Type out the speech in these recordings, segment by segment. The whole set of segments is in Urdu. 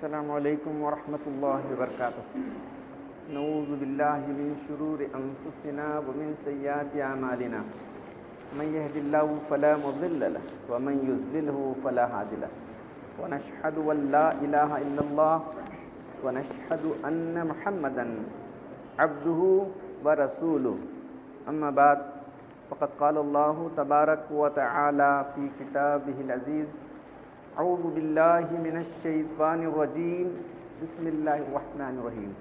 السلام علیکم ورحمۃ اللہ وبرکاتہ. نعوذ باللہ من شرور انفسنا ومن سیئات اعمالنا من يهد الله فلا مضل له ومن يضلل فلا هادي له ونشهد ان لا اله الا الله ونشهد ان محمدا عبده ورسوله. اما بعد فقد قال الله تبارك وتعالى في كتابه العزيز: اعوذ باللہ من الشیطان الرجیم بسم اللہ الرحمن الرحیم.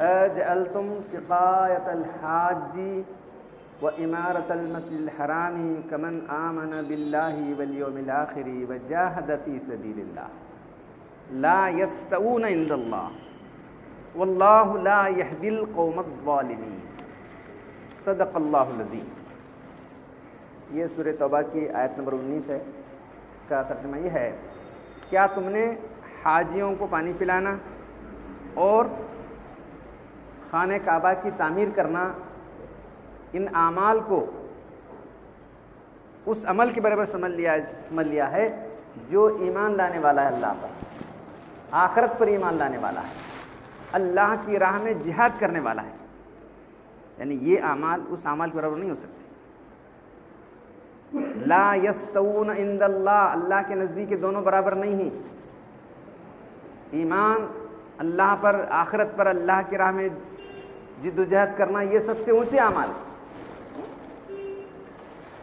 اجعلتم سقایۃ الحاج وامارۃ المسجد الحرام کمن آمن باللہ والیوم الآخر وجاہد فی سبیل اللہ لا یستوون عند اللہ واللہ لا یہدی القوم الظالمین. صدق اللہ العظیم. یہ سورہ توبہ کی آیت نمبر 19 ہے. اس کا ترجمہ یہ ہے: کیا تم نے حاجیوں کو پانی پلانا اور خانہ کعبہ کی تعمیر کرنا ان اعمال کو اس عمل کے برابر سمجھ لیا ہے جو ایمان لانے والا ہے اللہ پر، آخرت پر ایمان لانے والا ہے، اللہ کی راہ میں جہاد کرنے والا ہے؟ یعنی یہ اعمال اس اعمال کے برابر نہیں ہو سکتے. لا یستوون عند اللہ، اللہ کے نزدیک یہ دونوں برابر نہیں ہیں. ایمان اللہ پر، آخرت پر، اللہ کی راہ میں جد و جہد کرنا، یہ سب سے اونچے اعمال ہیں.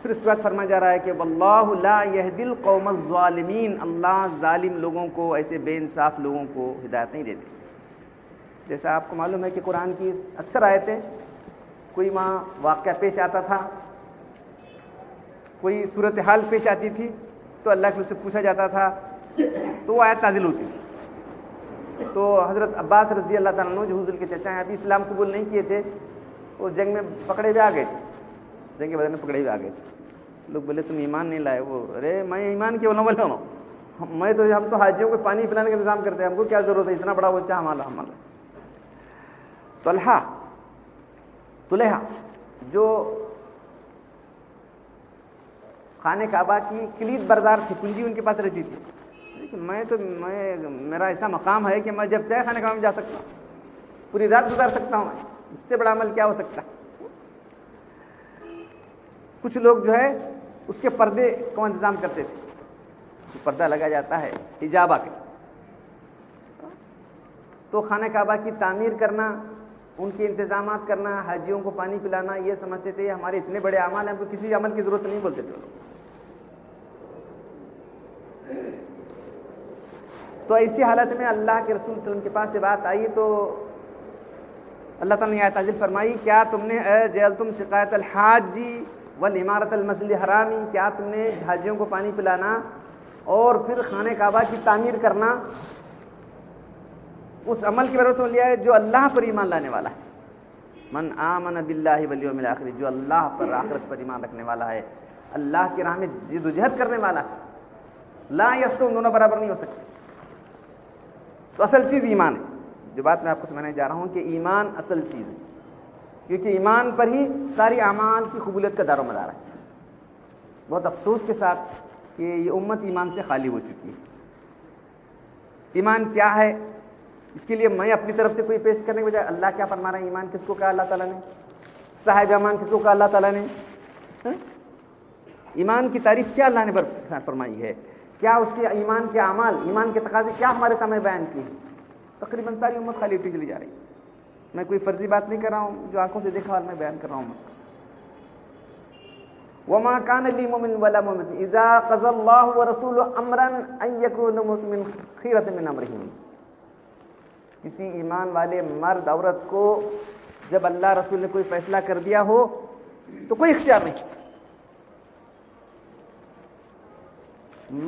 پھر اس کے بعد فرمایا جا رہا ہے کہ واللہ لا یہدی القوم الظالمین، اللہ ظالم لوگوں کو، ایسے بے انصاف لوگوں کو ہدایت نہیں دیتے. جیسا آپ کو معلوم ہے کہ قرآن کی اکثر آیتیں، کوئی وہاں واقعہ پیش آتا تھا، کوئی صورتحال پیش آتی تھی تو اللہ کے اس سے پوچھا جاتا تھا تو وہ آیت نازل ہوتی تھی. تو حضرت عباس رضی اللہ تعالیٰ عنہ جو حضور کے چچا ہیں، ابھی اسلام قبول نہیں کیے تھے، وہ جنگ میں پکڑے ہوئے آ گئے تھے، جنگ بدر میں پکڑے ہوئے آ گئے تھے. لوگ بولے تم ایمان نہیں لائے. وہ ارے میں ایمان کے علماء ہوں، ہم تو حاجیوں کو پانی پلانے کا انتظام کرتے ہیں، ہم کو کیا ضرورت ہے اتنا بڑا وہ چاہ ہمارا. طلحہ جو خانہ کعبہ کی کلید بردار تھی، کنجی ان کے پاس رہتی تھی. میرا ایسا مقام ہے کہ میں جب چاہے خانہ کعبہ میں جا سکتا ہوں، پوری رات گزار سکتا ہوں، اس سے بڑا عمل کیا ہو سکتا ہے. کچھ لوگ جو ہے اس کے پردے کا انتظام کرتے تھے، پردہ لگا جاتا ہے حجاب کے، تو خانہ کعبہ کی تعمیر کرنا، ان کے انتظامات کرنا، حاجیوں کو پانی پلانا، یہ سمجھتے تھے ہمارے اتنے بڑے اعمال ہیں، ہم کو کسی عمل کی ضرورت نہیں بولتے تھے. تو ایسی حالت میں اللہ کے رسول صلی اللہ علیہ وسلم کے پاس سے بات آئی تو اللہ تعالیٰ نے آیت نازل فرمائی: کیا تم نے اجعلتم سقایۃ الحاج والامارۃ المسجد الحرام، کیا تم نے حاجیوں کو پانی پلانا اور پھر خانہ کعبہ کی تعمیر کرنا اس عمل کے بارے میں سمجھ لیا ہے جو اللہ پر ایمان لانے والا ہے. من آمن باللہ والیوم الآخر، جو اللہ پر، آخرت پر ایمان رکھنے والا ہے، اللہ کی راہ میں جد و جہد کرنے والا ہے. لا یستوون، دونوں برابر نہیں ہو سکتے. تو اصل چیز ایمان ہے. جو بات میں آپ کو سمجھانے جا رہا ہوں کہ ایمان اصل چیز ہے، کیونکہ ایمان پر ہی ساری اعمال کی قبولیت کا دار و مدار ہے. بہت افسوس کے ساتھ کہ یہ امت ایمان سے خالی ہو چکی ہے. ایمان کیا ہے، اس کے لیے میں اپنی طرف سے کوئی پیش کرنے کے بجائے اللہ کیا فرما رہے ہیں. ایمان کس کو کہا اللہ تعالیٰ نے؟ صاحب ایمان کس کو کہا اللہ تعالیٰ نے؟ ایمان کی تعریف کیا اللہ نے فرمائی ہے؟ کیا اس کے ایمان کے اعمال، ایمان کے تقاضے کیا ہمارے سامنے بیان کیے ہیں؟ تقریباً ساری امت خالی ہوتی چلی جا رہی. میں کوئی فرضی بات نہیں کر رہا ہوں، جو آنکھوں سے دیکھا اور میں بیان کر رہا ہوں. وما كان لمؤمن ولا مؤمنة اذا قضى الله ورسوله امرا ان يكون لهم من خيرة من امرهم. کسی ایمان والے مرد عورت کو جب اللہ رسول نے کوئی فیصلہ کر دیا ہو تو کوئی اختیار نہیں.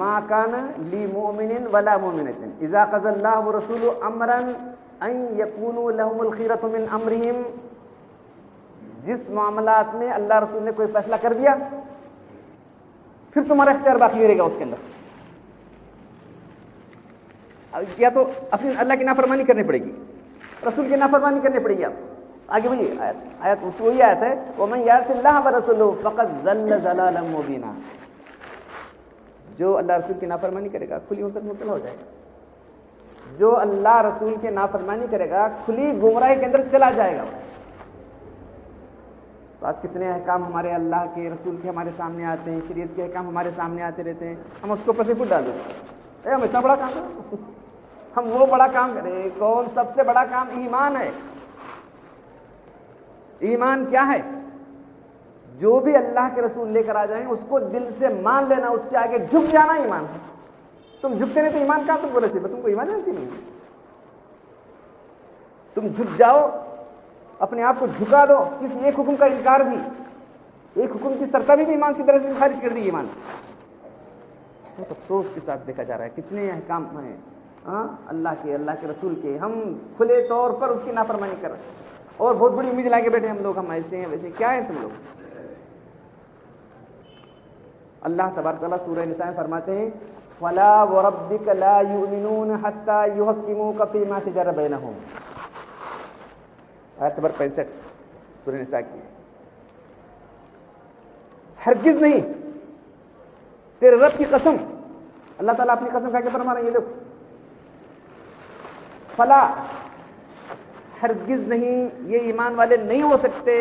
ما كان لمؤمن ولا مؤمنة اذا قضى الله ورسوله امرا ان يكون لهم الخيرة من امرهم. جس معاملات میں اللہ رسول نے کوئی فیصلہ کر دیا پھر تمہارا اختیار باقی رہے گا اس کے اندر. یا تو اپنی اللہ کی نافرمانی کرنی پڑے گی، رسول کی نافرمانی کرنی پڑے گی. آپ آگے وہی آیت وہی آیت ہے وَمَن يَعْصِ اللَّهَ وَرَسُولَهُ فَقَدْ ضَلَّ ضَلَالًا مُبِينًا. جو اللہ رسول کی نافرمانی کرے گا کھلی مبتلا ہو جائے گا. جو اللہ رسول کے نافرمانی کرے گا کھلی گمراہی کے اندر چلا جائے گا. تو آج کتنے احکام ہمارے اللہ کے رسول کے ہمارے سامنے آتے ہیں, شریعت کے احکام ہمارے سامنے آتے رہتے ہیں, ہم اس کو پسے پھوٹ ڈال دیتے ہیں. ہم اتنا بڑا کام کریں, ہم وہ بڑا کام کریں. کون سب سے بڑا کام؟ ایمان ہے. ایمان کیا ہے؟ جو بھی اللہ کے رسول لے کر آ جائیں اس کو دل سے مان لینا, اس کے آگے جھک جانا ایمان ہے. تم جھکتے نہیں تو ایمان کہاں تم کو نصیب ہے؟ تم کو ایمان نصیب نہیں. تم جھک جاؤ, اپنے آپ کو جھکا دو. کسی ایک حکم کا انکار بھی, ایک حکم کی سرکبی بھی ایمان کی طرح سے خارج کر دی ایمان. بہت افسوس کے ساتھ دیکھا جا رہا ہے کتنے احکام ہیں اللہ کے رسول کے, ہم کھلے طور پر اس کی نافرمانی کر رہے ہیں اور بہت بڑی امید لا کے بیٹھے ہم لوگ, ہم ایسے ہیں ویسے. کیا ہیں تم لوگ؟ اللہ تبارک تعالیٰ سورہ نساء میں فرماتے ہیں فَلَا وَرَبِّكَ لَا يُؤْمِنُونَ حَتَّى يُحَكِّمُوكَ فِي مَا شَجَرَ بَيْنَهُمْ. آیت نمبر 65 سورہ نساء کی. ہرگز نہیں, تیرے رب کی قسم, اللہ تعالیٰ اپنی قسم کھا کے فرما رہے ہیں. یہ دیکھو, فلا, ہرگز نہیں, یہ ایمان والے نہیں ہو سکتے.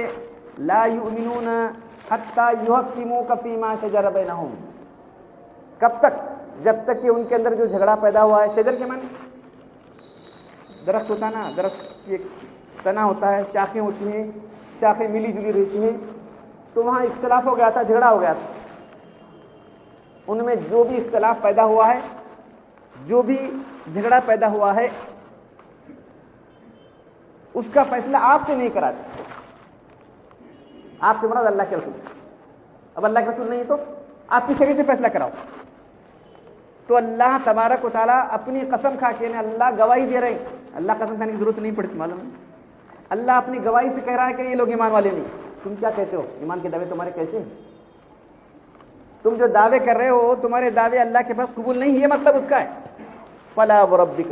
لا یؤمنون حتی یحکموک فیما شجر بینہم. کب تک؟ جب تک کہ ان کے اندر جو جھگڑا پیدا ہوا ہے. شجر کے معنی درخت ہوتا ہے نا, درخت کی ایک تنا ہوتا ہے, شاخیں ہوتی ہیں, شاخیں ملی جلی رہتی ہیں. تو وہاں اختلاف ہو گیا تھا, جھگڑا ہو گیا تھا. ان میں جو بھی اختلاف پیدا ہوا ہے, جو بھی جھگڑا پیدا ہوا ہے, اس کا فیصلہ آپ سے نہیں کراتے. آپ سے مراد اللہ کے رسول. اب اللہ کے رسول نہیں تو آپ کی شریعت سے فیصلہ کراؤ. تو اللہ تبارک و تعالیٰ اپنی قسم کھا کے, اللہ گواہی دے رہے ہیں. اللہ قسم کھانے کی ضرورت نہیں پڑتی, معلوم ہے. اللہ اپنی گواہی سے کہہ رہا ہے کہ یہ لوگ ایمان والے نہیں. تم کیا کہتے ہو؟ ایمان کے دعوے تمہارے کیسے ہیں؟ تم جو دعوے کر رہے ہو, تمہارے دعوے اللہ کے پاس قبول نہیں. یہ مطلب اس کا ہے فلا وربک,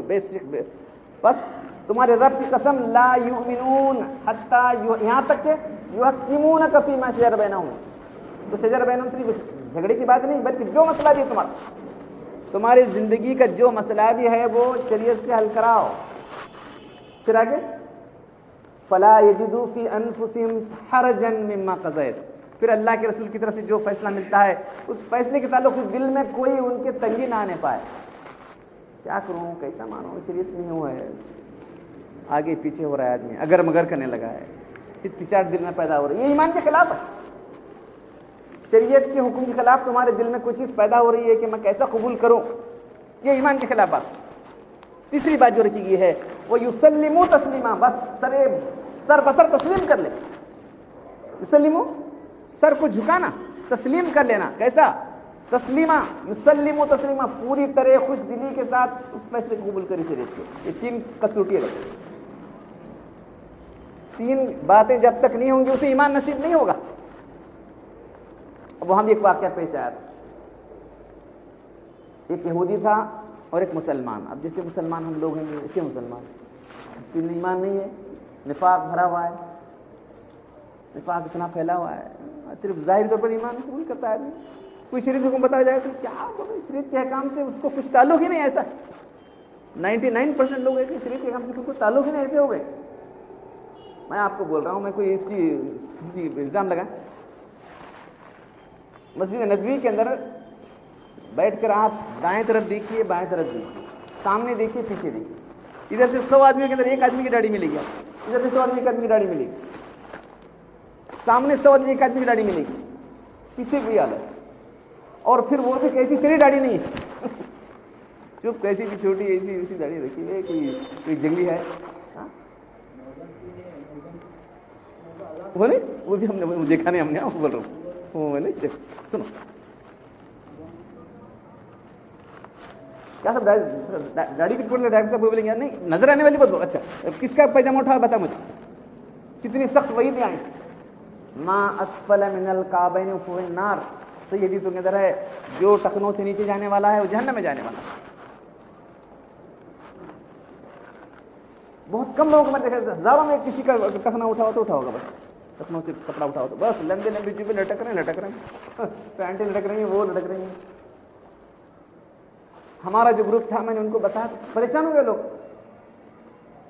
بس تمہارے رب کی قسم, لا یؤمنون حتی, یہاں تک کہ یحکمونک فیما شجر بینہم. تو شجر بینہم صرف جھگڑے کی بات نہیں, بلکہ جو مسئلہ بھی تمہاری زندگی کا جو مسئلہ بھی ہے وہ شریعت سے حل کراؤ. پھر آگے فلا یجدوا فی انفسہم حرجا مما قضیت. پھر اللہ کے رسول کی طرف سے جو فیصلہ ملتا ہے اس فیصلے کے تعلق سے دل میں کوئی ان کے تنگی نہ آنے پائے. کیا کروں, کیسا مانوں, شریعت نہیں ہوا ہے, آگے پیچھے ہو رہا ہے آدمی, اگر مگر کرنے لگا ہے, ہچکچاہٹ دل میں پیدا ہو رہی ہے. یہ ایمان کے خلاف ہے. شریعت کے حکم کے خلاف تمہارے دل میں کوئی چیز پیدا ہو رہی ہے کہ میں کیسا قبول کروں, یہ ایمان کے خلاف بات. تیسری بات جو رکھی گئی ہے وہ یسلموا تسلیما, بس سر بسر تسلیم کر لے. یسلموا, سر کو جھکانا, تسلیم کر لینا. کیسا تسلیمہ؟ یسلموا تسلیما, پوری طرح خوش دلی کے ساتھ اس فیصلے کو قبول کری شریعت کے. یہ 3 کسوٹی ہے. 3 باتیں جب تک نہیں ہوں گی اسے ایمان نصیب نہیں ہوگا. اب وہاں بھی ایک واقعہ پیش آیا. ایک یہودی تھا اور ایک مسلمان. اب جیسے مسلمان ہم لوگ ہیں ایسے مسلمان, اس میں ایمان نہیں ہے, نفاق بھرا ہوا ہے, نفاق اتنا پھیلا ہوا ہے, صرف ظاہری طور پر ایمان قبول کرتا ہے آدمی. کوئی شریعت حکم بتایا جائے تو کیا شریعت کے احکام سے اس کو کچھ تعلق ہی نہیں. ایسا 99% لوگ ایسے شریعت کے احکام سے کوئی تعلق ہی نہیں, ایسے ہو گئے. میں آپ کو بول رہا ہوں, میں کوئی اس کی الزام لگا. مسجد نبوی کے اندر بیٹھ کر آپ دائیں طرف دیکھیے, بائیں طرف دیکھیے, سامنے دیکھیے, پیچھے دیکھیے. ادھر سے 100 آدمیوں کے اندر ایک آدمی کی داڑھی ملے گی, ادھر سے 100 آدمی ایک آدمی کی داڑھی ملے گی, سامنے 100 آدمی ایک آدمی کی داڑھی ملے گی, پیچھے بھی حال ہے. اور پھر وہ بھی کیسی شری داڑھی نہیں ہے, چپ, کیسی بھی چھوٹی ایسی داڑھی رکھی ہے کہ کوئی جنگلی ہے. وہ نہیں, وہ بھی ہم نے دیکھا نہیں, ہم نے بول رہا ہوں وہ نہیں. سنو کیا سب داڑھی کی بول رہے, ڈاکٹر صاحب بولیں گے نہیں نظر آنے والی بات بول. اچھا کس کا پیجامہ اٹھا بتا مجھے, کتنی سخت وعیدیں آئیں. ما اسفل من الکعبین فہو النار, صحیح حدیثوں کے اندر ہے جو ٹخنوں سے نیچے جانے والا ہے وہ جہنم میں جانے والا ہے. بہت کم لوگوں کو میں دیکھا, ہزاروں میں کسی کا ٹخنا اٹھا ہو تو اٹھا ہوگا, بس ٹخنوں سے کپڑا اٹھا ہو تو بس لمبے لمبے جوبے لٹک رہے ہیں, پینٹیں لٹک رہی ہیں, وہ لٹک رہی ہیں. ہمارا جو گروپ تھا میں نے ان کو بتایا، پریشان ہو گئے لوگ،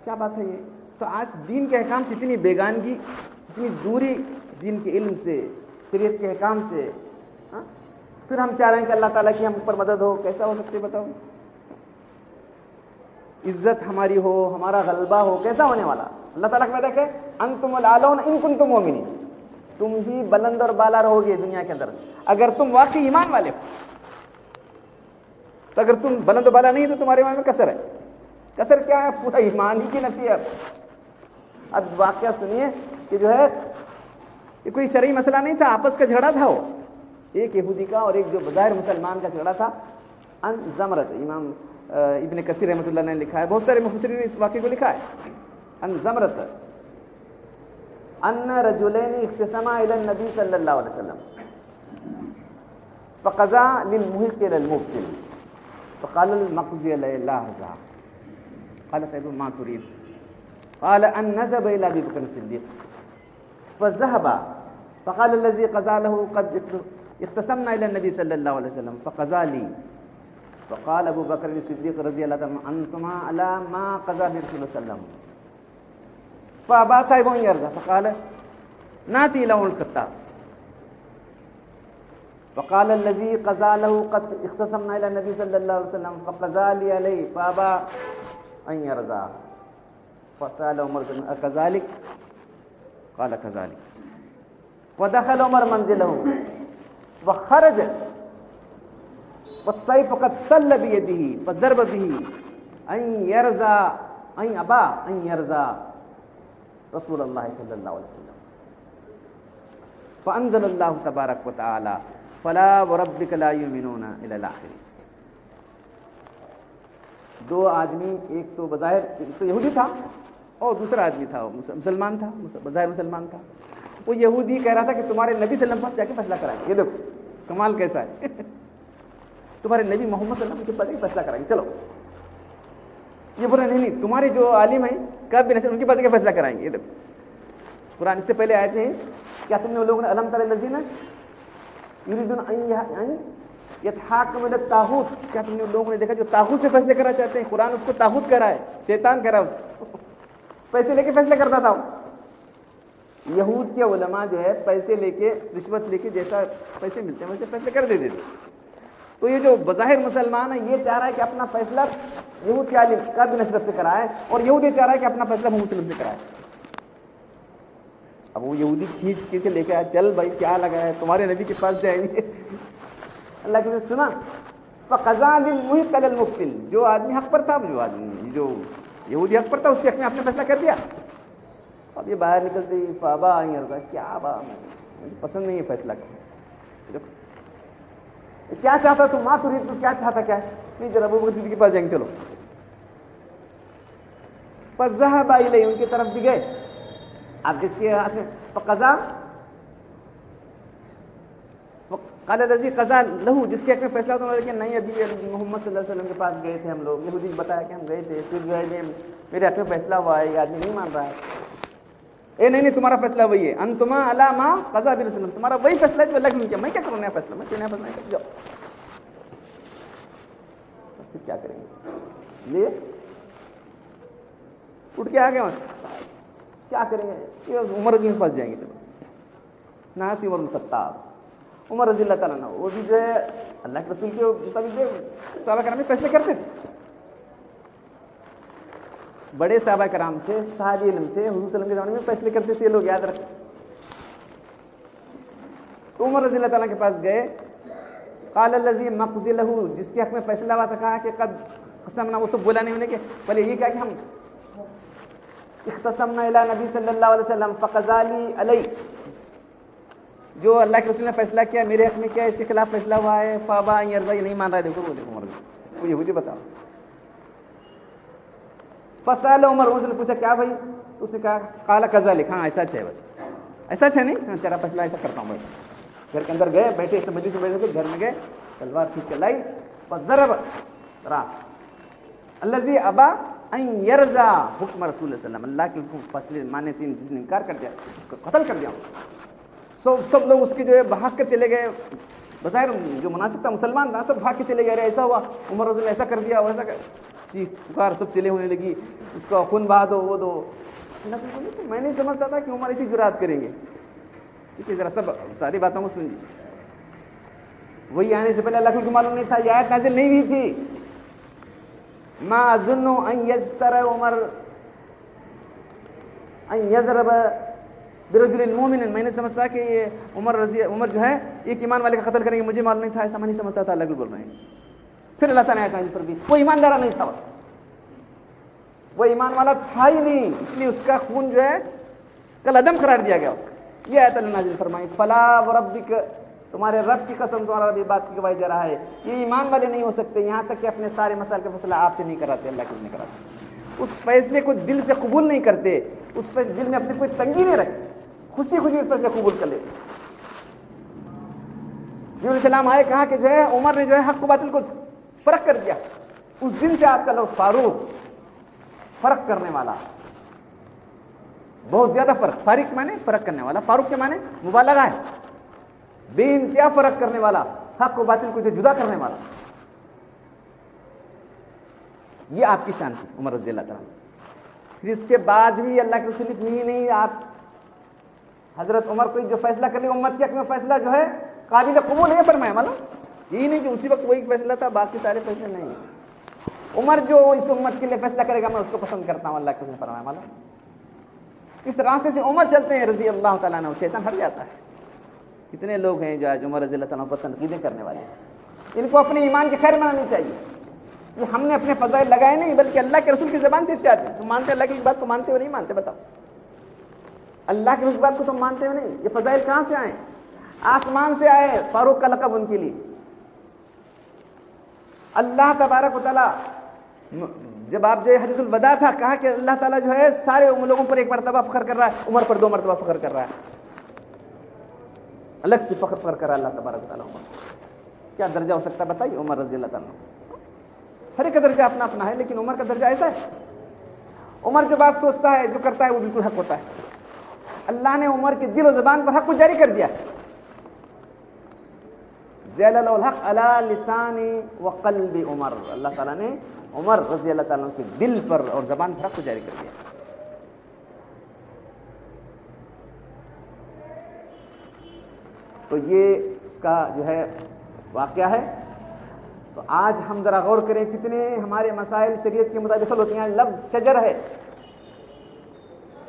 کیا بات ہے یہ؟ تو آج دین کے احکام سے اتنی بیگانگی، اتنی دوری دین کے علم سے، شریعت کے احکام سے، ہاں؟ پھر ہم چاہ رہے ہیں کہ اللہ تعالیٰ کی ہم پر مدد ہو، کیسا ہو سکتے بتاؤ؟ عزت ہماری ہو، ہمارا غلبہ ہو، کیسا ہونے والا؟ اللہ تعالیٰ کا وعدہ کہ انتم الاعلون ان کنتم مؤمنین، تم ہی بلند اور بالا رہو گے دنیا کے اندر اگر تم واقعی ایمان والے ہو۔ تو اگر تم بلند و بالا نہیں تو تمہارے ایمان میں کسر ہے۔ کسر کیا ہے؟ پورا ایمان ہی کی نفی ہے۔ اب واقعہ سنیے کہ جو ہے یہ کوئی شرعی مسئلہ نہیں تھا، آپس کا جھگڑا تھا، وہ ایک یہودی کا اور ایک جو بظاہر مسلمان کا جھگڑا تھا۔ ان زمرت، امام ابن کثیر رحمۃ اللہ نے لکھا ہے، بہت سارے مفسرین نے اس واقعے کو لکھا ہے۔ ان زمرت ان رجلین اختصما الی النبی صلی اللہ علیہ وسلم فقضى للمحق الى المبطل فقال المقضي لا هذا قال صاحب ما تريد قال ان نذهب الى ابي بكر الصديق فذهب فقال الذي قضى له قد اختصمنا الى النبي صلى الله عليه وسلم فقضى لي فقال ابو بکر الصدیق رضی اللہ عنہ انتما على ما قضى رسول اللہ صلی اللہ علیہ وسلم فابا صاحب يرضى فقال ناتي له الخطاب فقال الذي قضى له قد اختصمنا الى النبي صلى الله عليه وسلم فقضى لي عليه فابا ان يرضى فسال عمر كذلك قال كذلك ودخل عمر منزله وخرج والسيف قد سل بيده فضرب به ان يرضى ان ابا ان يرضى رسول اللہ صلی اللہ علیہ وسلم فانزل اللہ تبارک و تعالی فلا وربک لا یؤمنون الی الاخر۔ دو آدمی، ایک تو بظاہر تو یہودی تھا اور دوسرا آدمی تھا مسلمان تھا، بظاہر مسلمان تھا۔ وہ یہودی کہہ رہا تھا کہ تمہارے نبی صلی اللہ علیہ وسلم پر جا کے فیصلہ کرائیں گے، یہ دیکھو کمال کیسا ہے تمہارے نبی محمد صلی اللہ علیہ وسلم کے پاس فیصلہ کرائیں گے، چلو۔ یہ بولا نہیں تمہارے جو عالم ہیں کب بھی نہیں ان کے پاس کے فیصلہ کرائیں گے، یہ دیکھو قرآن اس سے پہلے آئے تھے کیا تم نے لوگوں نے الم تر الذین یریدون ان یتحاکموا الی الطاغوت، کیا تم نے لوگوں نے دیکھا جو طاغوت سے فیصلے کرنا چاہتے ہیں؟ قرآن اس کو طاغوت کہہ رہا ہے، شیطان کہہ رہا ہے اس کو، پیسے لے کے فیصلے کرتا تھا وہ۔ یہود کے علماء جو ہے پیسے لے کے، رشوت لے کے، جیسا پیسے ملتے ہیں ویسے فیصلے کر دیتے تھے۔ تو یہ جو بظاہر مسلمان ہے یہ چاہ رہا ہے کہ اپنا فیصلہ یہود کے عالم کا بن اشرف سے کرائے، اور یہود یہ چاہ رہا ہے کہ اپنا فیصلہ محمد صلی اللہ علیہ وسلم سے کرائے۔ اب وہ یہودی کھینچ کے سے لے کے آیا، چل بھائی کیا لگا ہے تمہارے نبی کے پاس جائیں گے۔ اللہ کے نے سنا فقضى للمحق على المبطل، جو آدمی حق پر تھا، جو آدمی جو یہودی حق پر تھا، اس کے حق میں آپ نے فیصلہ کر دیا۔ اب یہ باہر نکلتے فابا کیا مجھے پسند نہیں ہے فیصلہ کرنا، کیا چاہتا تو ماں تريد، تو کیا چاہتا کیا ہے؟ نہیں ذرا ابو بکر صدیق کے پاس جائیں گے، چلو۔ فذهب الیہ، ان کی طرف بھی گئے۔ اب جس کے ہاتھ میں فقضى قال الذي قضى له، جس کے حق میں فیصلہ ہوتا ہے کہ نہیں ابھی محمد صلی اللہ علیہ وسلم کے پاس گئے تھے ہم لوگ، یہودی بتایا کہ ہم گئے تھے، پھر جو ہے میرے حق میں فیصلہ ہوا ہے، یہ آدمی نہیں مان رہا ہے۔ نہیں تمہارا فیصلہ وہی ہے، انتما علی ما قضى رسول اللہ، تمہارا وہی فیصلہ ہے جو اللہ نے کیا، میں کیا کروں نیا فیصلہ، میں کیوں نیا فیصلہ نہیں کر، جاؤ۔ پھر کیا کریں گے؟ لے اٹھ کے آ گئے وہاں سے، کیا کریں گے؟ یہ عمر رضی اللہ کے پاس جائیں گے، چلو۔ نہایت عمر الخطاب، عمر رضی اللہ تعالیٰ عنہ، وہ بھی جو ہے اللہ کے رسول کے مطابق جو صحابہ کرام میں فیصلے کرتے تھے، بڑے صحابہ کرام تھے، صحابی علم تھے، حضور صلی اللہ علیہ وسلم کے زمانے میں فیصلے کرتے تھے، لوگ یاد رکھیں۔ تو عمر رضی اللہ تعالیٰ کے پاس گئے، قال الذی مقضی لہ، جس کے حق میں فیصلہ ہوا تھا، کہا کہ قد قسمنا، وہ سب بولا نہیں ہونے کے پہلے یہ کہا کہ ہم اختصمنا الی نبی صلی اللہ علیہ وسلم فقضى لی علی، جو اللہ کے رسول نے فیصلہ کیا میرے حق میں کیا اس کے خلاف فیصلہ ہوا ہے، فابا ان یرضى، یہ نہیں مان رہا ہے، دیکھو وہ دیکھو عمر وہ یہودی بتاؤ۔ فسأل عمر نے پوچھا کیا بھائی؟ تو اس نے کہا قال كذلك، ہاں ایسا ہے بھائی، ایسا ہے نہیں، ہاں تیرا فیصلہ ایسا کرتا ہوں بھائی۔ گھر کے اندر گئے، بیٹھے اس مجلس میں بیٹھے تھے، گھر میں گئے، تلوار کھینچ کے لائی، فضرب راس الذي ابى ان يرضى حکم رسول اللہ صلی اللہ علیہ وسلم، اللہ کے حکم فیصلے ماننے سے جس نے انکار کر دیا اس کو قتل کر دیا۔ سب لوگ اس کے جو ہے بھاگ کر چلے گئے، بظاہر جو منافق تھا مسلمان تھا، سب بھاگ کے چلے گئے، ایسا ہوا عمر رضی اللہ ایسا کر دیا ویسا کر، چیخ پکار سب چلے ہونے لگی، اس کا خون بہا دو وہ دو۔ نبی بولے تو میں نہیں سمجھتا تھا کہ عمر ایسی جرات کریں گے، ٹھیک ہے ذرا سب ساری باتوں کو سنیے۔ وہی آنے سے پہلے اللہ کو معلوم نہیں تھا، یہ آیت نازل نہیں ہوئی تھی، ما اظن ان یجتر عمر ان یضرب برجل مومن، میں نے سمجھتا کہ یہ عمر جو ہے ایک ایمان والے کا قتل کریں گے، مجھے معلوم نہیں تھا، ایسا میں نہیں سمجھتا تھا، اللہ بول رہے ہیں۔ پھر اللہ تعالیٰ نے کہا پر بھی وہ ایماندارہ نہیں تھا، بس وہ ایمان والا تھا ہی نہیں، اس لیے اس کا خون جو ہے کل عدم قرار دیا گیا اس کا۔ یہ آیت اللہ نازل فرمائی، فلا وربک، تمہارے رب کی قسم تمہارا رب یہ بات کی گواہی دے رہا ہے، یہ ایمان والے نہیں ہو سکتے یہاں تک کہ اپنے سارے مسائل کا فیصلہ آپ سے نہیں کراتے، اللہ کے نہیں کراتے، اس فیصلے کو دل سے قبول نہیں کرتے، اس پہ دل میں اپنی کوئی تنگی نہیں رکھتے، خوشی خوشی اس پر قبول کر لیتے۔ نبی علیہ السلام آئے، کہا کہ جو ہے عمر نے جو ہے حق و باطل کو فرق کر دیا، اس دن سے آپ کا لفظ فاروق، فرق کرنے والا، بہت زیادہ فرق، فارق مانے فرق کرنے والا، فاروق کے مانے مبالغہ ہے، بے انتہا فرق کرنے والا، حق و باطل کو جو جدا کرنے والا، یہ آپ کی شان تھی عمر رضی اللہ تعالیٰ۔ پھر اس کے بعد بھی اللہ کے رسول یہی نہیں، آپ حضرت عمر کوئی جو فیصلہ کر لی امت کے حق میں، فیصلہ جو ہے قابل قبول ہے فرمایا، معلوم یہی نہیں کہ اسی وقت وہی فیصلہ تھا باقی سارے فیصلے نہیں، عمر جو اس امت کے لیے فیصلہ کرے گا میں اس کو پسند کرتا ہوں، اللہ کے رسول نے فرمایا، معلوم اس راستے سے عمر چلتے ہیں رضی اللہ تعالیٰ عنہ، شیطان ہٹ جاتا ہے۔ کتنے لوگ ہیں جو آج عمر رضی اللہ تعالیٰ عنہ پر تنقیدیں کرنے والے ہیں، ان کو اپنے ایمان کی خیر منانی چاہیے، یہ ہم نے اپنے فضائل لگائے نہیں بلکہ اللہ کے رسول کی زبان سے ارشاد ہے۔ تم مانتے اللہ کی بات کو مانتے ہو نہیں مانتے؟ بتاؤ، اللہ کے رسول بات کو تم مانتے ہو نہیں؟ یہ فضائل کہاں سے آئے؟ آسمان سے آئے، فاروق کا لقب ان کے لیے۔ اللہ تبارک و تعالیٰ جب آپ جو حجۃ الوداع تھا، کہا کہ اللہ تعالیٰ جو ہے سارے لوگوں پر ایک مرتبہ فخر کر رہا ہے، عمر پر 2 مرتبہ فخر کر رہا ہے، الگ سے فخر کر رہا ہے اللہ تبارک و تعالیٰ عمر۔ کیا درجہ ہو سکتا ہے بتائیے عمر رضی اللہ تعالیٰ؟ ہر ایک کا درجہ اپنا اپنا ہے، لیکن عمر کا درجہ ایسا ہے، عمر جو بات سوچتا ہے جو کرتا ہے وہ بالکل حق ہوتا ہے۔ اللہ نے عمر کے دل و زبان پر حق کو جاری کر دیا، جعل له الحق علی لسان و قلب عمر، اللہ تعالیٰ نے عمر رضی اللہ تعالیٰ کے دل پر اور زبان پر حق کو جاری کر دیا۔ تو یہ اس کا جو ہے واقعہ ہے۔ تو آج ہم ذرا غور کریں کتنے ہمارے مسائل شریعت کے مطابق حل ہوتے ہیں۔ لفظ شجر ہے،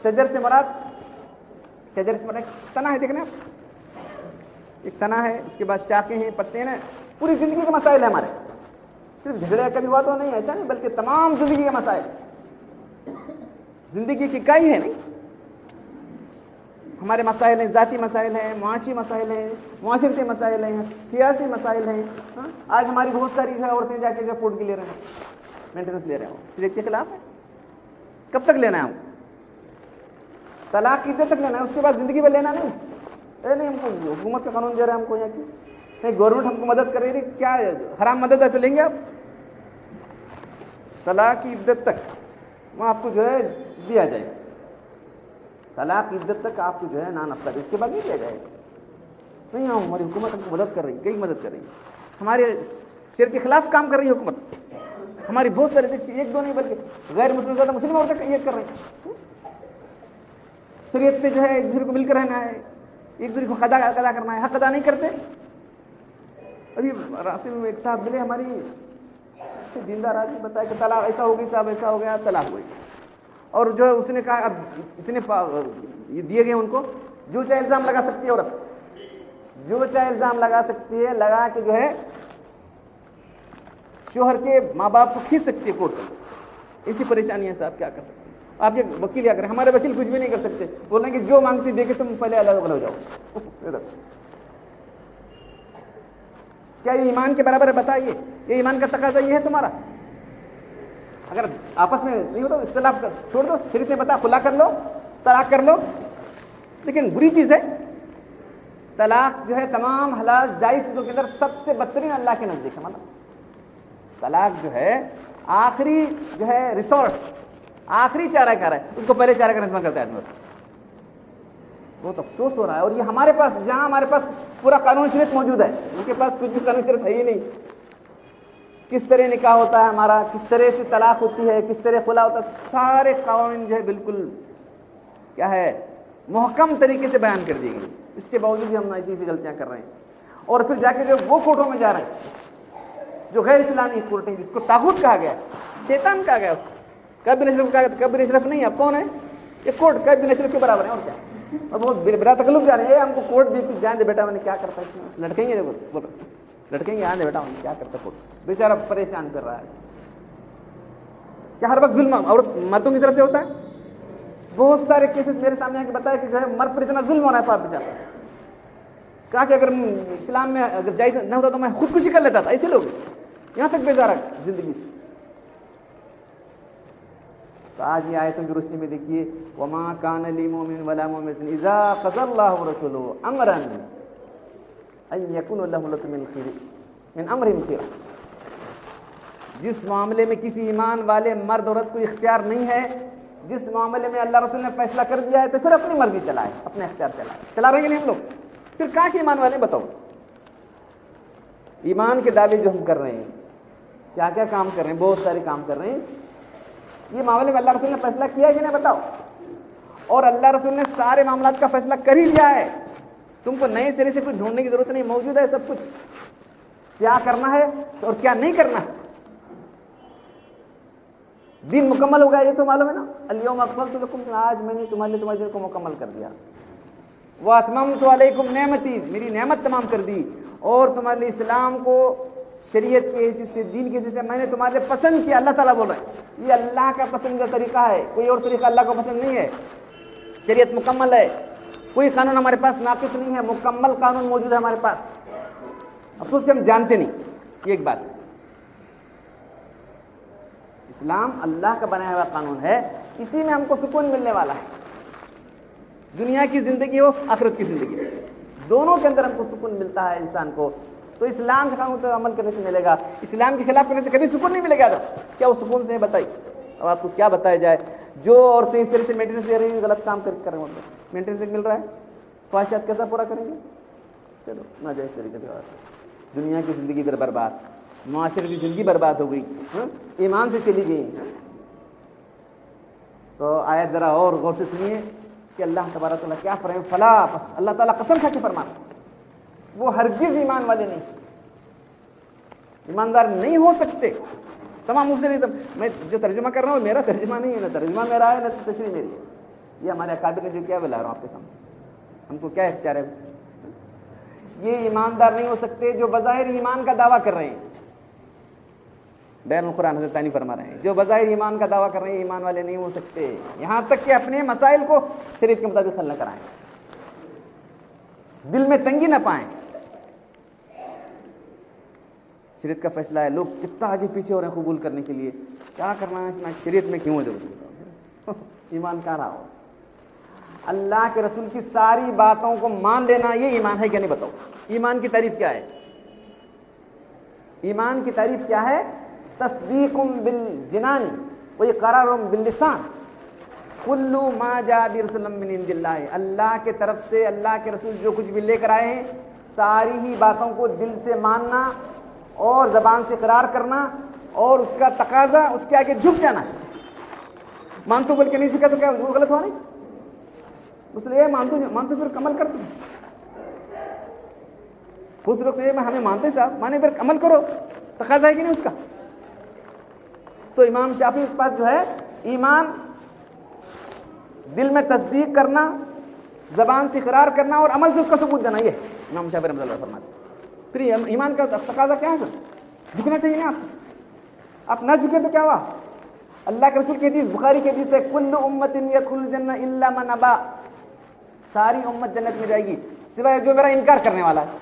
شجر سے مراد تنا ہے، دیکھنا ایک تنا ہے، اس کے بعد شاخیں ہیں، پتے ہیں، پوری زندگی کے مسائل ہیں ہمارے، صرف جھگڑے کبھی ہوا تو نہیں، ایسا نہیں، بلکہ تمام زندگی کے مسائل، زندگی کی اکائی ہے نہیں، ہمارے مسائل ہیں، ذاتی مسائل ہیں، معاشی مسائل ہیں، معاشرتی مسائل ہیں، سیاسی مسائل ہیں۔ آج ہماری بہت ساری جو ہے عورتیں جا کے جو پورٹ کی لے رہے ہیں، مینٹیننس لے رہے ہیں، شریعت کے خلاف ہے۔ کب تک لینا ہے ہم؟ طلاق کی دیر تک لینا ہے، اس کے بعد زندگی میں لینا نہیں۔ نہیں ہم کو حکومت کا قانون دے رہا ہے ہم کو، یہاں کی نہیں، گورنمنٹ ہم کو مدد کر رہی ہے، کیا حرام مدد ہے تو لیں گے آپ؟ طلاق کی عدت تک وہ آپ کو جو ہے دیا جائے گا، طلاق کی عدت تک آپ کو جو ہے نان افطر، اس کے بعد نہیں دیا جائے گا۔ نہیں ہماری حکومت ہم کو مدد کر رہی ہے، کئی مدد کر رہی ہے، ہمارے شریعت کے خلاف کام کر رہی ہے حکومت، ہماری بہت سارے ایک دو نہیں بلکہ غیر مسلم زیادہ مسلم عورتیں یہ کر رہے ہیں۔ شریعت پہ جو ہے ایک دوسرے کو مل کر رہنا ہے، ایک دوسرے کو ادا کرنا ہے، حق ادا نہیں کرتے۔ ابھی راستے میں ایک صاحب ملے ہماری اچھے دیندار آدمی، بتایا کہ طلاق ایسا ہو گئی صاحب، ایسا ہو گیا، طلاق ہوئی، اور جو ہے اس نے کہا اب اتنے یہ دیے گئے ان کو، جو چاہے الزام لگا سکتی ہے عورت، جو چاہے الزام لگا سکتی ہے، لگا کے جو ہے شوہر کے ماں باپ کو کھینچ سکتی ہے کورٹ تک۔ ایسی پریشانی ہے صاحب، کیا کر سکتے ہیں؟ آپ کے وکیل کیا کریں؟ ہمارے وکیل کچھ بھی نہیں کر سکتے، بول رہے ہیں کہ جو مانگتی دے کے تم پہلے الگ ہو جاؤ۔ کیا یہ ایمان کے برابر ہے؟ بتائیے، یہ ایمان کا تقاضا یہ ہے تمہارا؟ اگر آپس میں نہیں ہو تو اختلاف چھوڑ دو، پھر اتنے بتا خلا کر لو، طلاق کر لو، لیکن بری چیز ہے طلاق جو ہے تمام حلال جائز چیزوں کے اندر سب سے بدترین اللہ کے نزدیک ہے۔ مطلب طلاق جو ہے آخری جو ہے ریسورٹ، آخری چارہ کار ہے، اس کو پہلے چارہ کا نظم کرتا ہے آدمی۔ بس بہت افسوس ہو رہا ہے، اور یہ ہمارے پاس جہاں ہمارے پاس پورا قانون شریعت موجود ہے، ان کے پاس کچھ بھی قانون شریعت ہے ہی نہیں. کس طرح نکاح ہوتا ہے ہمارا، کس طرح سے طلاق ہوتی ہے، کس طرح خلا ہوتا ہے، سارے قوانین جو ہے بالکل کیا ہے محکم طریقے سے بیان کر دی گئی. اس کے باوجود بھی ہم ایسی غلطیاں کر رہے ہیں. اور پھر جا کے جو وہ کورٹوں میں جا رہے ہیں جو غیر اسلامی کورٹیں، جس کو طاغوت کہا گیا، شیطان کہا گیا، اس کو کبھی اشرف کہا گیا. کبھی اشرف نہیں، اب کون ہے یہ کورٹ کبھی اشرف کے برابر ہے. اور کیا، اور بہت بلا تکلف جا رہے ہیں. ہم کو کورٹ دی جان دے بیٹا، میں نے کیا کرتا ہے، لڑکیں گے بول لڑکیں گے، آنے بیٹا کیا کرتا کورٹ، بیچارہ پریشان کر رہا ہے. کیا ہر وقت ظلم عورت مردوں کی طرف سے ہوتا ہے؟ بہت سارے کیسز میرے سامنے آ کے بتایا کہ جو ہے مرد پر اتنا ظلم ہو رہا ہے پاپ بیچارہ. کہا کہ اگر اسلام میں اگر جائز نہ ہوتا تو میں خودکشی کر لیتا تھا. ایسے لوگ یہاں تک بیزار زندگی سے. تو آج یہ آیتوں کی روشنی میں دیکھیے، وما کان للمؤمن ولا مؤمنۃ اذا قضى الله ورسوله امرا ان يكون لهم من امرهم خيرا. جس معاملے میں کسی ایمان والے مرد عورت کو اختیار نہیں ہے، جس معاملے میں اللہ رسول نے فیصلہ کر دیا ہے تو پھر اپنی مرضی چلائے، اپنے اختیار چلائے. چلا رہے ہیں نہیں ہم لوگ؟ پھر کہاں کے ایمان والے بتاؤ؟ ایمان کے دعوے جو ہم کر رہے ہیں، کیا کیا کام کر رہے ہیں، بہت سارے کام کر رہے ہیں. یہ معاملے میں اللہ رسول نے فیصلہ کیا ہے کہ نہیں بتاؤ؟ اور اللہ رسول نے سارے معاملات کا فیصلہ کر ہی لیا ہے. تم کو نئے سرے سے کچھ ڈھونڈنے کی ضرورت نہیں، موجود ہے سب کچھ، کیا کرنا ہے اور کیا نہیں کرنا ہے. دین مکمل ہو گیا، یہ تو معلوم ہے نا. الیوم اکملت لکم، آج میں نے تمہارے لیے تمہارے دین کو مکمل کر دیا. واتممت علیکم نعمتی، میری نعمت تمام کر دی. اور تمہارے لیے اسلام کو شریعت کے حیثیت سے، دین کے حیثیت سے میں نے تمہارے لیے پسند کیا. اللہ تعالیٰ بول رہا ہے یہ اللہ کا پسندیدہ طریقہ ہے، کوئی اور طریقہ اللہ کو پسند نہیں ہے. شریعت مکمل ہے، کوئی قانون ہمارے پاس ناقص نہیں ہے، مکمل قانون موجود ہے ہمارے پاس. افسوس کہ ہم جانتے نہیں. یہ ایک بات ہے. اسلام اللہ کا بنایا ہوا قانون ہے، اسی میں ہم کو سکون ملنے والا ہے. دنیا کی زندگی ہو، آخرت کی زندگی ہو، دونوں کے اندر ہم کو سکون ملتا ہے انسان کو. تو اسلام کے قانون پر عمل کرنے سے ملے گا، اسلام کے خلاف کرنے سے کبھی سکون نہیں ملے گا. کیا وہ سکون سے بتائی؟ اب آپ کو کیا بتایا جائے؟ جو عورتیں اس طرح سے مینٹیننس دے رہی ہیں، غلط کام کر رہے ہیں، مینٹیننس مل رہا ہے، خواہشات کیسا پورا کریں گے؟ چلو نہ جائے اس طریقے سے. دنیا کی زندگی پھر برباد، معاشرے کی زندگی برباد ہو گئی، ایمان سے چلی گئی. تو آیت ذرا اور غور سے سنیے کہ اللہ تبارک تعالیٰ کیا فرمائے. فلا، بس اللہ تعالیٰ قسم کھا کے فرماتا وہ ہرگز ایمان والے نہیں، ایماندار نہیں ہو سکتے. تمام اسے نہیں. میں جو ترجمہ کر رہا ہوں میرا ترجمہ نہیں ہے، نہ ترجمہ میرا ہے نہ تشریح میری ہے. یہ ہمارے اکابر نے جو کیا بلا رہا ہوں آپ کے سامنے، ہم کو کیا اختیار ہے. یہ ایماندار نہیں ہو سکتے جو بظاہر ایمان کا دعویٰ کر رہے ہیں. بین القرآن حضرت ثانی فرما رہے ہیں جو بظاہر ایمان کا دعویٰ کر رہے ہیں ایمان والے نہیں ہو سکتے، یہاں تک کہ اپنے مسائل کو شریعت کے مطابق حل نہ کرائیں، دل میں تنگی نہ پائیں. شریعت کا فیصلہ ہے، لوگ کتنا آگے پیچھے ہو رہے ہیں قبول کرنے کے لیے. کیا کرنا ہے شریعت میں، کیوں ضرورت؟ ایمان کہاں رہا ہو. اللہ کے رسول کی ساری باتوں کو مان لینا یہ ایمان ہے کیا؟ نہیں بتاؤ. ایمان کی تعریف کیا ہے؟ ایمان کی تعریف کیا ہے؟ تصدیق بالجنان و اقرار باللسان کل ما جاء برسول من عند اللہ. اللہ کے طرف سے اللہ کے رسول جو کچھ بھی لے کر آئے ہیں ساری ہی باتوں کو دل سے ماننا اور زبان سے اقرار کرنا اور اس کا تقاضا اس کے آگے جھک جانا. مانتو بول کے نہیں جھکا تو کیا وہ غلط ہوا نہیں؟ اس لیے مانتو پھر عمل کرتے ہیں. کچھ لوگ سے ہمیں مانتے صاحب، مانے پھر عمل کرو، تقاضا ہے کہ نہیں اس کا. تو امام شافعی کے پاس جو ہے ایمان دل میں تصدیق کرنا، زبان سے اقرار کرنا اور عمل سے اس کا ثبوت دینا، یہ امام شافعی رحمۃ اللہ فرماتے ہیں. پھر ایمان کا تقاضا کیا ہے؟ جھکنا چاہیے نا. آپ نہ جھکے تو کیا ہوا؟ اللہ کے رسول کی حدیث، بخاری کی حدیث ہے، کل امت یدخل الجنہ الا من ابا. ساری امت جنت میں جائے گی سوائے جو میرا انکار کرنے والا ہے.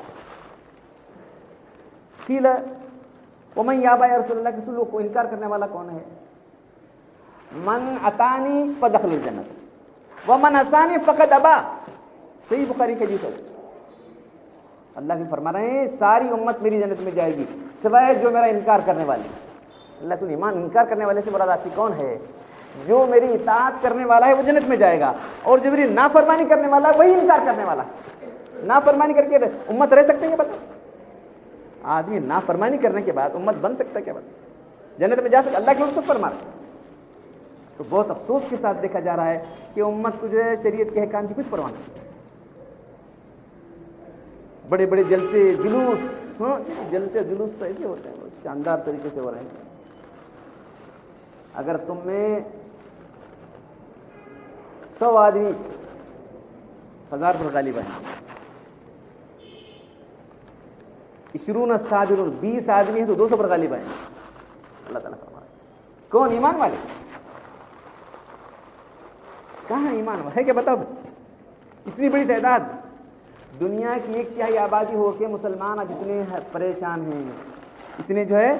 قیل ومن یابا یا رسول اللہ کے رسول کو انکار کرنے والا کون ہے؟ من اتانی فدخل الجنت ومن عصانی فقد ابا. صحیح بخاری کی حدیث ہے. اللہ بھی فرما رہے ہیں ساری امت میری جنت میں جائے گی سوائے جو میرا انکار کرنے والی. اللہ کو ایمان انکار کرنے والے سے مراد آپ کی کون ہے؟ جو میری اطاعت کرنے والا ہے وہ جنت میں جائے گا، اور جو میری نافرمانی کرنے والا ہے وہی انکار کرنے والا ہے. نافرمانی کر کے امت رہ سکتے ہیں؟ بتاؤ، آدمی نافرمانی کرنے کے بعد امت بن سکتا ہے کیا؟ بتاؤ، جنت میں جا سکتا؟ اللہ کے لوگ سب فرما رہے ہیں۔ تو بہت افسوس کے ساتھ دیکھا جا رہا ہے کہ امت کو جو ہے شریعت کے احکام کی کچھ پرواہ نہیں۔ بڑے بڑے جلسے جلوس، جلسے جلوس تو ایسے ہوتے ہیں، شاندار طریقے سے ہو رہے ہیں۔ اگر تم میں 100 آدمی 1000 پر غالب آئیں، 20 صابرون 20 آدمی ہیں تو 200 پر غالب آئیں، اللہ تعالیٰ فرما رہا ہے۔ کون؟ ایمان والے۔ کہاں ایمان ہے کیا؟ بتاؤ، اتنی بڑی تعداد، دنیا کی 1/3 آبادی ہو کے مسلمان آج اتنے پریشان ہیں، اتنے جو ہے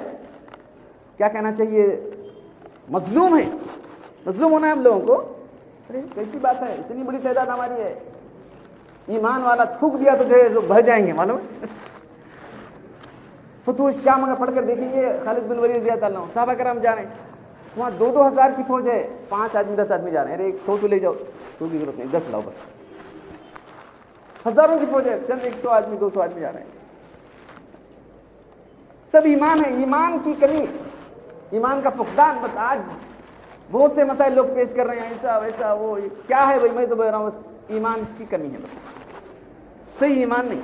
کیا کہنا چاہیے، مظلوم ہیں۔ مظلوم ہونا ہے ہم لوگوں کو؟ ارے کیسی بات ہے، اتنی بڑی تعداد ہماری ہے۔ ایمان والا تھوک دیا تو جو ہے بھر جائیں گے، معلوم ہے؟ فتوح الشام اگر پڑھ کر دیکھیں گے، خالد بن ولید رضی اللہ عنہ، صحابہ کرام جا رہے ہیں، وہاں 2-2 ہزار کی فوج ہے، 5 آدمی 10 آدمی جا رہے ہیں۔ ارے 100 تو لے جاؤ، 100 کی ضرورت نہیں، 10 لاؤ بس۔ ہزاروں کی فوج ہے، چند 100 آدمی 200 آدمی جا رہے ہیں۔ سب ایمان ہے، ایمان کی کمی، ایمان کا فقدان۔ بس آج بہت سے مسائل لوگ پیش کر رہے ہیں، ایسا ویسا وہ، کیا ہے بھائی؟ میں تو بول رہا ہوں بس ایمان کی کمی ہے، بس صحیح ایمان نہیں۔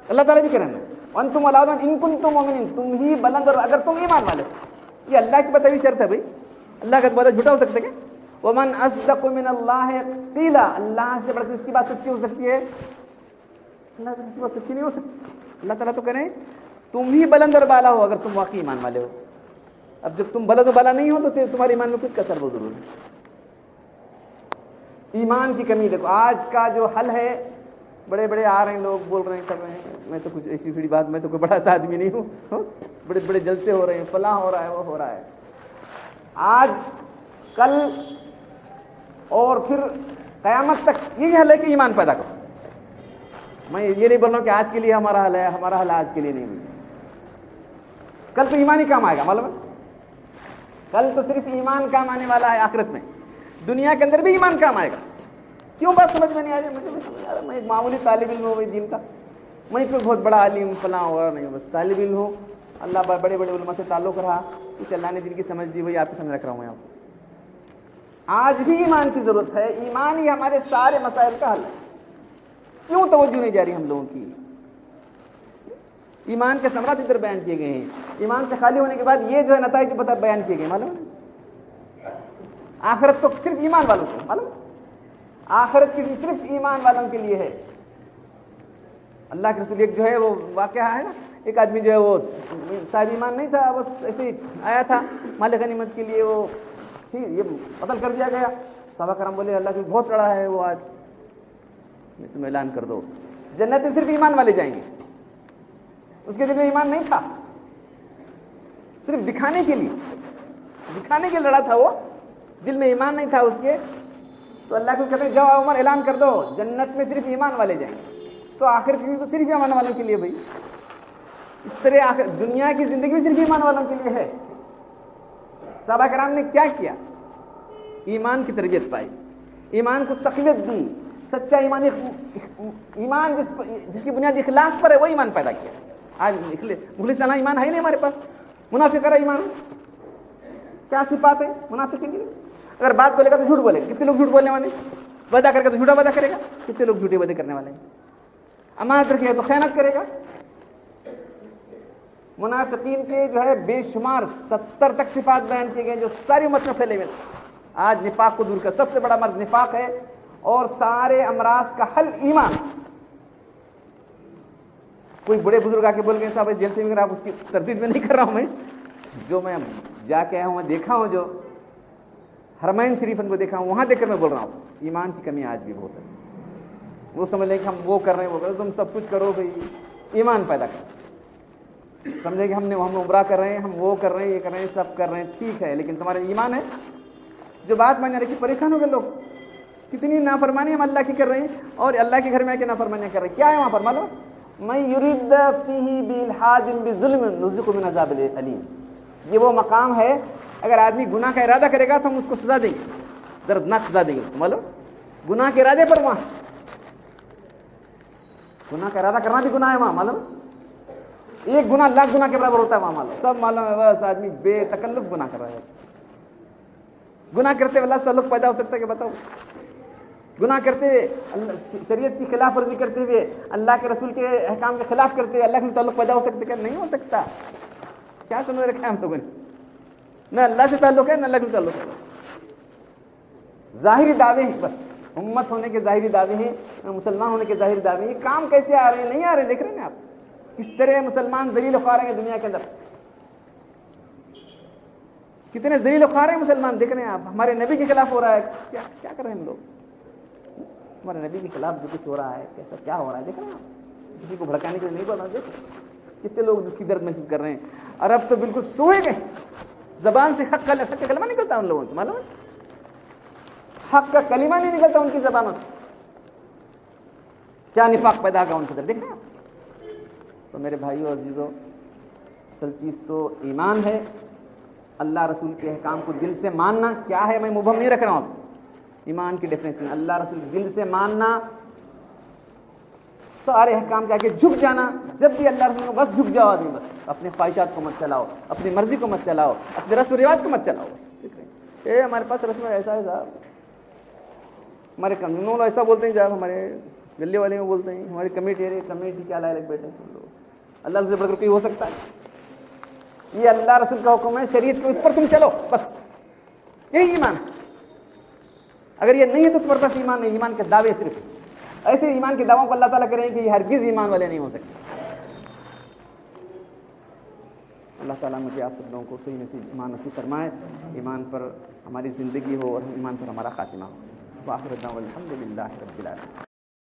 اللہ تعالیٰ بھی کہہ رہے ہیں وَأَنْتُمْ وَلَا إِن كُنتُم مُؤْمِنِينَ، تم ہی بلند، اور اگر تم ایمان والے ہو۔ یہ اللہ کی بتائی شرط ہے بھائی، اللہ کا وعدہ جھوٹا ہو سکتا ہے کیا؟ وَمَنْ أَصْدَقُ مِنَ اللَّهِ قِيلًا، اللہ سے بڑھ کر اس کی بات سچی ہو سکتی ہے؟ اللہ کی بات سچی نہیں ہو سکتی۔ اللہ تعالیٰ تو کہہ رہے ہیں تم ہی بلند اور بالا ہو اگر تم واقعی ایمان والے ہو۔ اب جب تم بلند و بالا نہیں ہو تو تمہارے ایمان میں کچھ کسر وہ ضرور ہے۔ ایمان کی کمی دیکھو، آج کا جو حل ہے، بڑے بڑے آ رہے ہیں لوگ، بول رہے ہیں، کر رہے ہیں، میں تو کچھ ایسی بڑی بات، میں تو کوئی بڑا سا آدمی نہیں ہوں، بڑے بڑے جلسے ہو رہے ہیں، فلاں ہو رہا ہے، وہ ہو رہا ہے۔ آج کل اور پھر قیامت تک یہی حل ہے کہ ایمان پیدا کرو۔ میں یہ نہیں بول رہا ہوں کہ آج کے لیے ہمارا حل ہے، ہمارا حل آج کے لیے نہیں ہے، کل تو ایمان ہی کام آئے گا، معلوم ہے؟ کل تو صرف ایمان کام آنے والا ہے آخرت میں، دنیا کے اندر بھی ایمان کام آئے گا۔ کیوں بات سمجھ میں نہیں آ رہی؟ مجھے نہیں سمجھ آ رہا، میں ایک معمولی طالب علم ہوں دین کا، میں کوئی بہت بڑا عالم فلاں ہو رہا نہیں، بس طالب علم ہوں، اللہ بڑے بڑے علماء سے تعلق رہا، کچھ اللہ نے دین کی سمجھ دی، وہی آپ کی سمجھ رکھ رہا ہوں میں آپ کو۔ آج بھی ایمان کی ضرورت ہے، ایمان ہی ہمارے سارے مسائل کا حل ہے۔ کیوں توجہ نہیں جا رہی ہم لوگوں کی؟ ایمان کے ثمرات ادھر بیان کیے گئے ہیں، ایمان سے خالی ہونے کے بعد یہ جو ہے نتائج بیان کیے گئے، معلوم ہے؟ آخرت تو صرف ایمان والوں کو، معلوم؟ آخرت کی صرف ایمان والوں کے لیے ہے۔ اللہ کے رسول ایک جو ہے وہ واقعہ ہے نا، ایک آدمی جو ہے وہ صاحب ایمان نہیں تھا، بس ایسے ہی آیا تھا مال غنیمت کے لیے، وہ یہ قتل کر دیا گیا۔ صحابہ کرام بولے اللہ کی بہت لڑا ہے وہ، آج تم اعلان کر دو جنت میں صرف ایمان والے جائیں گے۔ اس کے دل میں ایمان نہیں تھا، صرف دکھانے کے لیے لڑا تھا وہ، دل میں ایمان نہیں تھا اس کے۔ تو اللہ کو کہتے ہیں جاؤ عمر اعلان کر دو جنت میں صرف ایمان والے جائیں گے۔ تو آخرت کی تو صرف ایمان والوں کے لیے بھائی، اس طرح دنیا کی زندگی بھی صرف ایمان والوں کے لیے ہے۔ صحابہ کرام نے کیا کیا؟ ایمان کی تربیت پائی، ایمان کو تقویت دی، سچا ایمان جس کی بنیاد اخلاص پر ہے وہ ایمان پیدا کیا۔ آج مخلصانہ ایمان ہے نہیں ہمارے پاس، منافقانہ ایمان۔ کیا صفات ہے منافقین کی؟ اگر بات بولے گا تو جھوٹ بولے گا، کتنے لوگ جھوٹ بولنے والے ہیں؟ وعدہ کرے گا تو جھوٹا وعدہ کرے گا، کتنے لوگ جھوٹے وعدے کرنے والے ہیں؟ امانت رکھے گا تو خیانت کرے گا۔ منافقین کے جو ہے بے شمار 70 تک صفات بیان کیے گئے جو ساری امت میں پھیلے ہوئے تھے۔ آج نفاق کو دور کر، سب سے بڑا مرض نفاق ہے، اور سارے امراض کا حل ایمان۔ کوئی بڑے بزرگ آ کے بول گئے صاحب جیل سے میں، آپ اس کی تردید میں نہیں کر رہا ہوں، میں جو میں جا کے آیا ہوں، میں دیکھا ہوں، جو حرمین شریف کو دیکھا ہوں، وہاں دیکھ کر میں بول رہا ہوں ایمان کی کمی آج بھی بہت ہے۔ وہ سمجھ لیں کہ ہم وہ کر رہے ہیں وہ کر رہے ہیں، تم سب کچھ کرو بھائی، ایمان پیدا کرو۔ سمجھے کہ ہم عمرہ کر رہے ہیں، ہم وہ کر رہے ہیں، یہ کر رہے ہیں، سب کر رہے ہیں، ٹھیک ہے، لیکن تمہارا ایمان ہے؟ جو بات میں نے رکھی، پریشان ہو گئے لوگ، کتنی نافرمانی ہم اللہ کی کر رہے ہیں، اور اللہ کے گھر میں آ کے نافرمانیاں کر رہے ہیں۔ کیا ہے وہاں پر معلوم؟ من یرید فیہ بالحاد بظلم نذقہ من عذاب الیم۔ یہ وہ مقام ہے، اگر آدمی گناہ کا ارادہ کرے گا تو ہم اس کو سزا دیں گے، دردناک سزا دیں گے، معلوم؟ گناہ کے ارادے پر وہاں گناہ کا ارادہ کرنا بھی گناہ ہے وہاں، معلوم؟ ایک گناہ لاکھ گناہ کے برابر ہوتا ہے وہاں، معلوم؟ سب معلوم ہے، بس آدمی بے تکلف گناہ کر رہا ہے. گناہ کرتے ہوئے اللہ سے تعلق پیدا ہو سکتا ہے کہ بتاؤ؟ گناہ کرتے ہوئے شریعت کی خلاف ورزی کرتے ہوئے، اللہ کے رسول کے احکام کے خلاف کرتے ہوئے اللہ کے تعلق پیدا ہو سکتا ہے کہ نہیں ہو سکتا؟ کیا سمجھ رکھا ہے ہم لوگوں نے؟ نہ اللہ سے تعلق ہے نہ اللہ کے تعلق ہے. ظاہری دعوے ہیں، بس امت ہونے کے ظاہری دعوے ہیں، مسلمان ہونے کے ظاہری دعوے ہیں. کام کیسے آ رہے ہیں؟ نہیں آ رہے. دیکھ رہے ہیں آپ کس طرح مسلمان ذلیل و خوار ہیں دنیا کے اندر، کتنے ذلیل و خوار ہیں مسلمان. دیکھ رہے ہیں آپ ہمارے نبی کے خلاف ہو رہا ہے. کیا کر رہے ہیں ہم لوگ؟ ہمارے نبی کے خلاف جو کچھ ہو رہا ہے، کیسا کیا ہو رہا ہے، دیکھ رہے ہیں آپ. کسی کو بھڑکانے کے لیے نہیں بول رہا. دیکھ کتنے لوگ اس کی درد محسوس کر رہے ہیں. اور اب تو بالکل سوئے گئے، زبان سے حق کا کلمہ نکلتا ان لوگوں کو، معلوم ہے؟ حق کا کلمہ نہیں نکلتا ان کی زبانوں سے. کیا نفاق پیدا ہوگا ان کے اندر، دیکھ رہے ہیں آپ. تو میرے بھائیو عزیزو، اصل چیز تو ایمان ہے. اللہ رسول کے احکام کو دل سے ماننا کیا ہے، میں مبہم نہیں رکھ رہا ہوں. ایمان کی ڈیفینیشن اللہ رسول دل سے ماننا، سارے احکام کے آگے جھک جانا. جب بھی اللہ رسول کو بس جھک جاؤ آدمی، بس اپنے خواہشات کو مت چلاؤ، اپنی مرضی کو مت چلاؤ، اپنے رسم و رواج کو مت چلاؤ. بس اے ہمارے پاس رسم ایسا ہے صاحب، ہمارے قانون ایسا بولتے ہیں جب ہمارے گلے والے میں بولتے ہیں، ہماری کمیٹی کیا لائے لگ بیٹھے ہیں. اللہ رسول پر کوئی ہو سکتا ہے؟ یہ اللہ رسول کا حکم ہے، شریعت کے اس پر تم چلو، بس یہی ایمان. اگر یہ نہیں ہے تو تمہارے پاس ایمان نہیں. ایمان کے دعوے صرف ایسے ایمان کے دعووں کو اللہ تعالیٰ کریں کہ یہ ہرگز ایمان والے نہیں ہو سکتے. اللہ تعالیٰ مجھے آپ سب لوگوں کو صحیح نصیب ایمان نصیب فرمائے، ایمان پر ہماری زندگی ہو اور ایمان پر ہمارا خاتمہ ہو. وآخر دعوانا الحمد للہ رب العالمین.